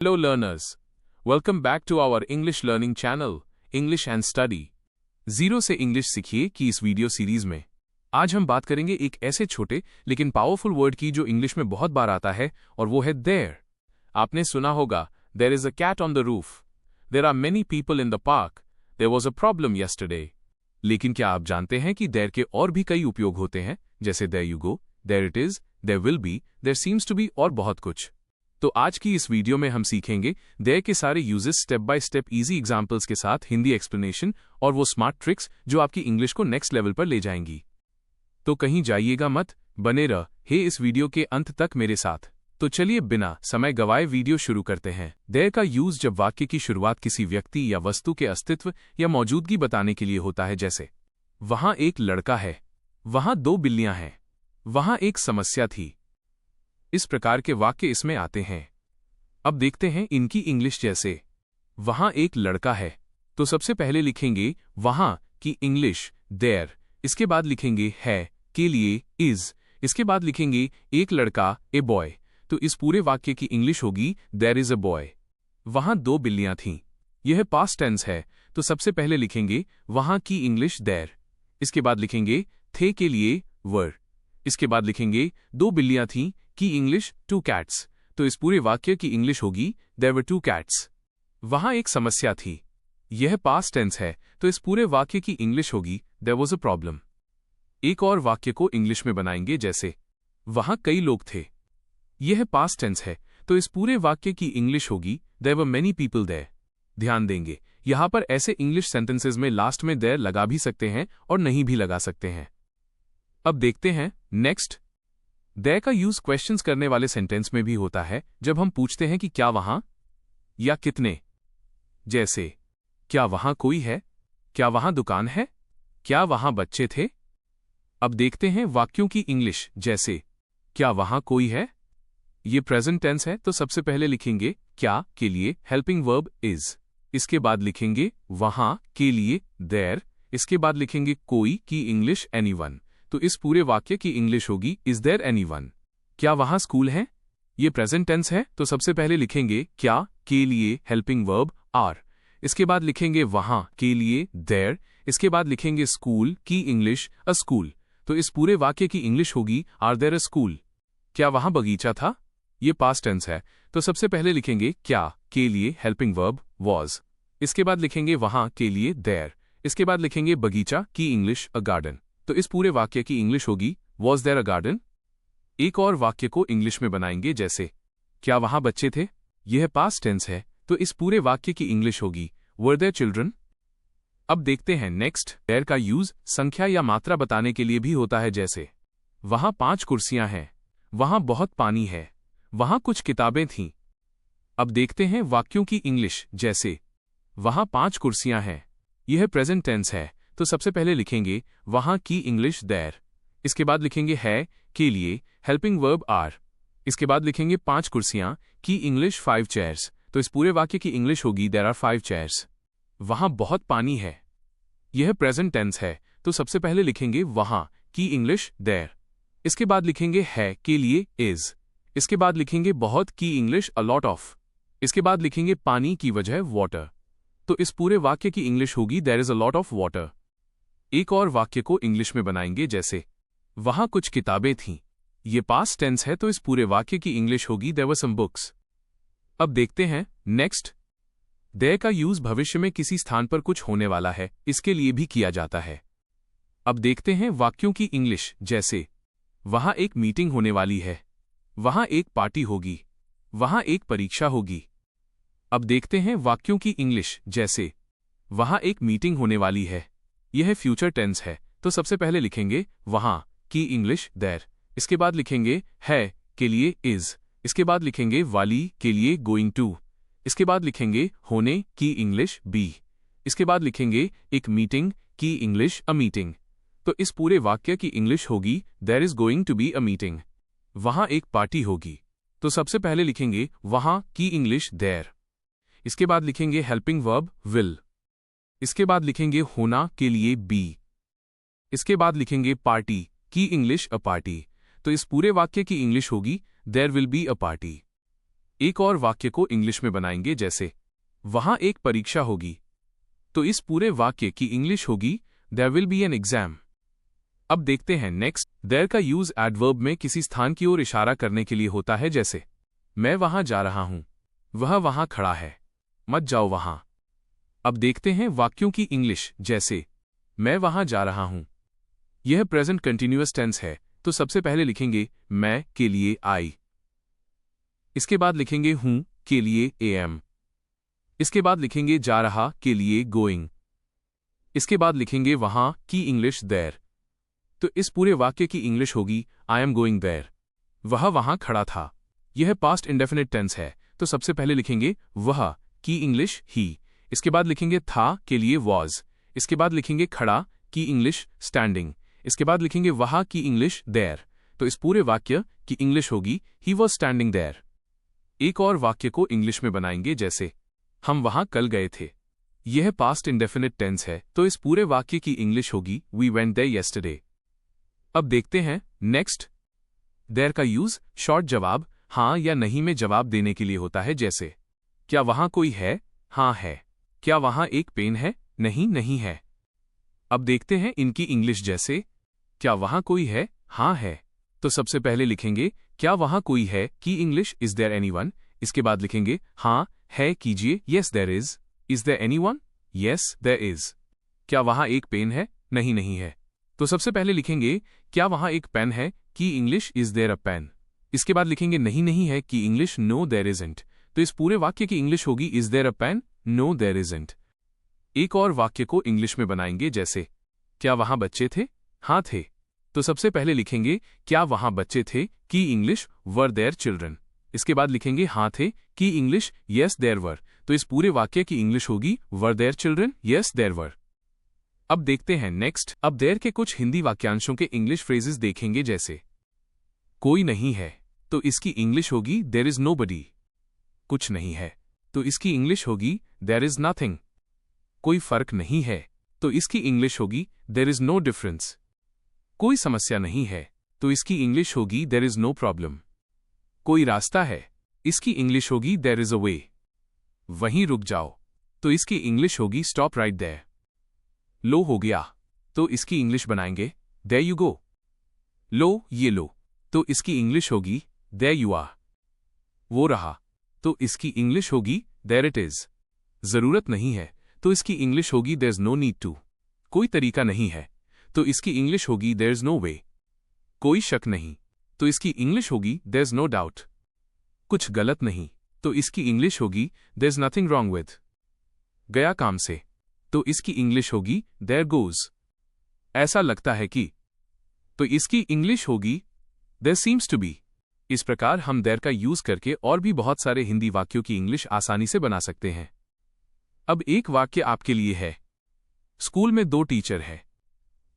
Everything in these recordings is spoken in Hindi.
Hello learners, welcome back to our English learning channel, English and Study. Zero से इंग्लिश सीखिए की इस वीडियो सीरीज में आज हम बात करेंगे एक ऐसे छोटे लेकिन पावरफुल वर्ड की जो इंग्लिश में बहुत बार आता है और वो है देयर। आपने सुना होगा there is a cat on the roof, there are many people in the park, there was a problem yesterday. लेकिन क्या आप जानते हैं कि देयर के और भी कई उपयोग होते हैं, जैसे there you go, there it is, there will be, there seems to be और बहुत कुछ। तो आज की इस वीडियो में हम सीखेंगे देयर के सारे uses step by step easy examples के साथ, हिंदी एक्सप्लेनेशन और वो स्मार्ट ट्रिक्स जो आपकी इंग्लिश को नेक्स्ट लेवल पर ले जाएंगी। तो कहीं जाइएगा मत, बने रहे इस वीडियो के अंत तक मेरे साथ। तो चलिए बिना समय गवाए वीडियो शुरू करते हैं। देयर का यूज जब वाक्य की शुरुआत किसी व्यक्ति या वस्तु के अस्तित्व या मौजूदगी बताने के लिए होता है, जैसे वहां एक लड़का है, वहां दो बिल्लियां हैं, वहां एक समस्या थी। इस प्रकार के वाक्य इसमें आते हैं। अब देखते हैं इनकी इंग्लिश। जैसे वहां एक लड़का है, तो सबसे पहले लिखेंगे वहां की इंग्लिश देयर, इसके बाद लिखेंगे है के लिए इज, इसके बाद लिखेंगे एक लड़का ए बॉय, तो इस पूरे वाक्य की इंग्लिश होगी देयर इज अ बॉय। वहां दो बिल्लियां थीं, यह पास्ट टेंस है, तो सबसे पहले लिखेंगे वहां की इंग्लिश देयर, इसके बाद लिखेंगे थे के लिए वर, इसके बाद लिखेंगे दो बिल्लियां थीं की इंग्लिश टू कैट्स, तो इस पूरे वाक्य की इंग्लिश होगी देयर वर टू कैट्स। वहां एक समस्या थी, यह पास्ट टेंस है, तो इस पूरे वाक्य की इंग्लिश होगी देयर वाज अ प्रॉब्लम। एक और वाक्य को इंग्लिश में बनाएंगे, जैसे वहां कई लोग थे, यह पास्ट टेंस है, तो इस पूरे वाक्य की इंग्लिश होगी there were many people there. ध्यान देंगे यहां पर ऐसे इंग्लिश सेंटेंसेज में लास्ट में देयर लगा भी सकते हैं और नहीं भी लगा सकते हैं। अब देखते हैं नेक्स्ट। देयर का यूज क्वेश्चंस करने वाले सेंटेंस में भी होता है, जब हम पूछते हैं कि क्या वहां या कितने, जैसे क्या वहां कोई है, क्या वहां दुकान है, क्या वहां बच्चे थे। अब देखते हैं वाक्यों की इंग्लिश। जैसे क्या वहां कोई है, ये प्रेजेंट टेंस है, तो सबसे पहले लिखेंगे क्या के लिए हेल्पिंग वर्ब इज, इसके बाद लिखेंगे वहां के लिए देयर, इसके बाद लिखेंगे कोई की इंग्लिश एनीवन, तो इस पूरे वाक्य की इंग्लिश होगी इज देयर एनीवन। क्या वहां स्कूल है, ये प्रेजेंट टेंस है, तो सबसे पहले लिखेंगे क्या के लिए हेल्पिंग वर्ब आर, इसके बाद लिखेंगे वहां के लिए देयर, इसके बाद लिखेंगे स्कूल की इंग्लिश अ स्कूल, तो इस पूरे वाक्य की इंग्लिश होगी आर देयर अ स्कूल। क्या वहां बगीचा था, ये पास्ट टेंस है, तो सबसे पहले लिखेंगे क्या के लिए हेल्पिंग वर्ब वॉज, इसके बाद लिखेंगे वहां के लिए देयर, इसके बाद लिखेंगे बगीचा की इंग्लिश अ गार्डन, तो इस पूरे वाक्य की इंग्लिश होगी वॉज देयर अ गार्डन। एक और वाक्य को इंग्लिश में बनाएंगे, जैसे क्या वहां बच्चे थे, यह पास्ट टेंस है, तो इस पूरे वाक्य की इंग्लिश होगी वर देयर चिल्ड्रन। अब देखते हैं नेक्स्ट। देयर का यूज संख्या या मात्रा बताने के लिए भी होता है, जैसे वहां 5 कुर्सियां हैं, वहां बहुत पानी है, वहां कुछ किताबें थीं। अब देखते हैं वाक्यों की इंग्लिश। जैसे वहां 5 कुर्सियां हैं, यह प्रेजेंट टेंस है, तो सबसे पहले लिखेंगे वहां की इंग्लिश देयर, इसके बाद लिखेंगे है के लिए हेल्पिंग वर्ब आर, इसके बाद लिखेंगे 5 कुर्सियां की इंग्लिश 5 चेयर्स, तो इस पूरे वाक्य की इंग्लिश होगी देयर आर 5 चेयर्स। वहां बहुत पानी है, यह प्रेजेंट टेंस है, तो सबसे पहले लिखेंगे वहां की इंग्लिश देयर, इसके बाद लिखेंगे है के लिए इज, इसके बाद लिखेंगे बहुत की इंग्लिश अ लॉट ऑफ, इसके बाद लिखेंगे पानी की वजह वाटर, तो इस पूरे वाक्य की इंग्लिश होगी there is a lot of water. एक और वाक्य को इंग्लिश में बनाएंगे, जैसे वहां कुछ किताबें थीं, ये पास्ट टेंस है, तो इस पूरे वाक्य की इंग्लिश होगी देयर वर सम बुक्स। अब देखते हैं नेक्स्ट। देयर का यूज भविष्य में किसी स्थान पर कुछ होने वाला है, इसके लिए भी किया जाता है। अब देखते हैं वाक्यों की इंग्लिश। जैसे वहां एक मीटिंग होने वाली है, वहां एक पार्टी होगी, वहां एक परीक्षा होगी। अब देखते हैं वाक्यों की इंग्लिश। जैसे वहां एक मीटिंग होने वाली है, यह फ्यूचर टेंस है, तो सबसे पहले लिखेंगे वहां की इंग्लिश देयर, इसके बाद लिखेंगे है के लिए इज, इसके बाद लिखेंगे वाली के लिए गोइंग टू, इसके बाद लिखेंगे होने की इंग्लिश बी, इसके बाद लिखेंगे एक मीटिंग की इंग्लिश अ मीटिंग, तो इस पूरे वाक्य की इंग्लिश होगी there is going to be a meeting. वहां एक पार्टी होगी, तो सबसे पहले लिखेंगे वहां की इंग्लिश देयर, इसके बाद लिखेंगे हेल्पिंग वर्ब विल, इसके बाद लिखेंगे होना के लिए बी, इसके बाद लिखेंगे पार्टी की इंग्लिश अ पार्टी, तो इस पूरे वाक्य की इंग्लिश होगी there will be a party. एक और वाक्य को इंग्लिश में बनाएंगे जैसे वहां एक परीक्षा होगी। तो इस पूरे वाक्य की इंग्लिश होगी there will be an exam. अब देखते हैं नेक्स्ट। देयर का यूज एडवर्ब में किसी स्थान की ओर इशारा करने के लिए होता है जैसे मैं वहां जा रहा हूं, वह वहां खड़ा है, मत जाओ वहां। अब देखते हैं वाक्यों की इंग्लिश जैसे मैं वहां जा रहा हूं। यह प्रेजेंट कंटिन्यूअस टेंस है, तो सबसे पहले लिखेंगे मैं के लिए आई, इसके बाद लिखेंगे हूं के लिए एम, इसके बाद लिखेंगे जा रहा के लिए गोइंग, इसके बाद लिखेंगे वहां की इंग्लिश देयर। तो इस पूरे वाक्य की इंग्लिश होगी आई एम गोइंग देयर। वह वहां खड़ा था। यह पास्ट इंडेफिनिट टेंस है, तो सबसे पहले लिखेंगे वह की इंग्लिश ही, इसके बाद लिखेंगे था के लिए वॉज, इसके बाद लिखेंगे खड़ा की इंग्लिश स्टैंडिंग, इसके बाद लिखेंगे वहां की इंग्लिश देयर। तो इस पूरे वाक्य की इंग्लिश होगी ही वॉज स्टैंडिंग देयर। एक और वाक्य को इंग्लिश में बनाएंगे जैसे हम वहां कल गए थे। यह पास्ट इंडेफिनिट टेंस है, तो इस पूरे वाक्य की इंग्लिश होगी वी वेंट देयर यस्टरडे। अब देखते हैं नेक्स्ट। देयर का यूज शॉर्ट जवाब हां या नहीं में जवाब देने के लिए होता है जैसे क्या वहां कोई है? हां है। क्या वहां एक पेन है? नहीं, नहीं है। अब देखते हैं इनकी इंग्लिश जैसे क्या वहां कोई है? हां है। तो सबसे पहले लिखेंगे क्या वहां कोई है की इंग्लिश इज देयर एनीवन, इसके बाद लिखेंगे हां है कीजिए yes there is there anyone? Yes there is. क्या वहां एक पेन है? नहीं, नहीं है। तो सबसे पहले लिखेंगे क्या वहां एक पेन है की English is there a pen, इसके बाद लिखेंगे नहीं, नहीं है की इंग्लिश नो देयर इजंट। तो इस पूरे वाक्य की इंग्लिश होगी is there a pen? No there isn't. एक और वाक्य को इंग्लिश में बनाएंगे जैसे क्या वहां बच्चे थे? हां थे। तो सबसे पहले लिखेंगे क्या वहां बच्चे थे की इंग्लिश वर देयर चिल्ड्रन, इसके बाद लिखेंगे हां थे की इंग्लिश यस देयर वर। तो इस पूरे वाक्य की इंग्लिश होगी were there children, yes there were. अब देखते हैं नेक्स्ट। अब देयर के कुछ हिंदी वाक्यांशों के इंग्लिश फ्रेजेस देखेंगे जैसे कोई नहीं है, तो इसकी इंग्लिश होगी देयर इज नोबडी। कुछ नहीं है, तो इसकी इंग्लिश होगी देयर इज नथिंग। कोई फर्क नहीं है, तो इसकी इंग्लिश होगी देयर इज नो डिफरेंस। कोई समस्या नहीं है, तो इसकी इंग्लिश होगी देयर इज नो प्रॉब्लम। कोई रास्ता है, इसकी इंग्लिश होगी देयर इज अ वे। वहीं रुक जाओ, तो इसकी इंग्लिश होगी स्टॉप राइट देयर। लो हो गया, तो इसकी इंग्लिश बनाएंगे देयर यू गो। लो ये लो, तो इसकी इंग्लिश होगी देयर यू आर। वो रहा, तो इसकी इंग्लिश होगी देयर इट इज। जरूरत नहीं है, तो इसकी इंग्लिश होगी there is no need to. कोई तरीका नहीं है, तो इसकी इंग्लिश होगी देयर इज नो वे। कोई शक नहीं, तो इसकी इंग्लिश होगी देयर इज नो डाउट। कुछ गलत नहीं, तो इसकी इंग्लिश होगी there is nothing wrong with. गया काम से, तो इसकी इंग्लिश होगी देयर गोज। ऐसा लगता है कि, तो इसकी इंग्लिश होगी देयर सीम्स टू बी। इस प्रकार हम देयर का यूज करके और भी बहुत सारे हिंदी वाक्यों की इंग्लिश आसानी से बना सकते हैं। अब एक वाक्य आपके लिए है। स्कूल में 2 टीचर है।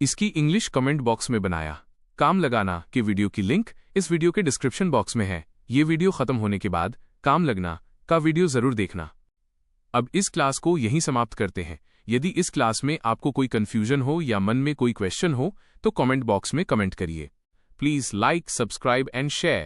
इसकी इंग्लिश कमेंट बॉक्स में बनाया। काम लगाना के वीडियो की लिंक इस वीडियो के डिस्क्रिप्शन बॉक्स में है। ये वीडियो खत्म होने के बाद काम लगना का वीडियो जरूर देखना। अब इस क्लास को यहीं समाप्त करते हैं। यदि इस क्लास में आपको कोई कंफ्यूजन हो या मन में कोई क्वेश्चन हो तो कमेंट बॉक्स में कमेंट करिए। Please like, subscribe and share.